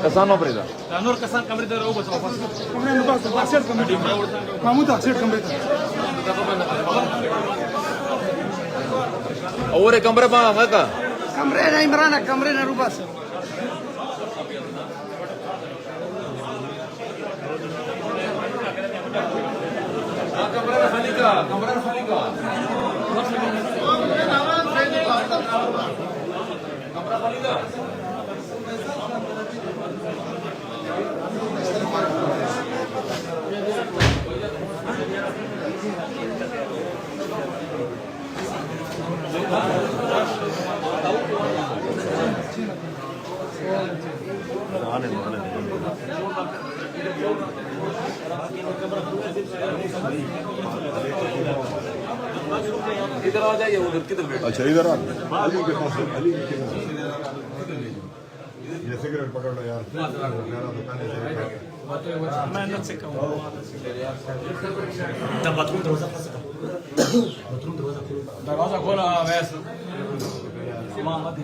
Kasan no presa. Nur Kasan kamera da rogo sa pas. Kamera no pas, accept kamera. Mahmud accept kamera. Awore kamera pa haka. Kamera na Imran, kamera na Rubas. Kamera Khalika, kamera Khalika. Kamera Khalika. इधर आ जाइए उधर किधर बैठ अच्छा इधर आ अली के पास अली के पास ये सिगरेट पकड़ लो यार मेरा तो पहले से मैं न से कहूं दरवाजा खोला वैसे मां मत ही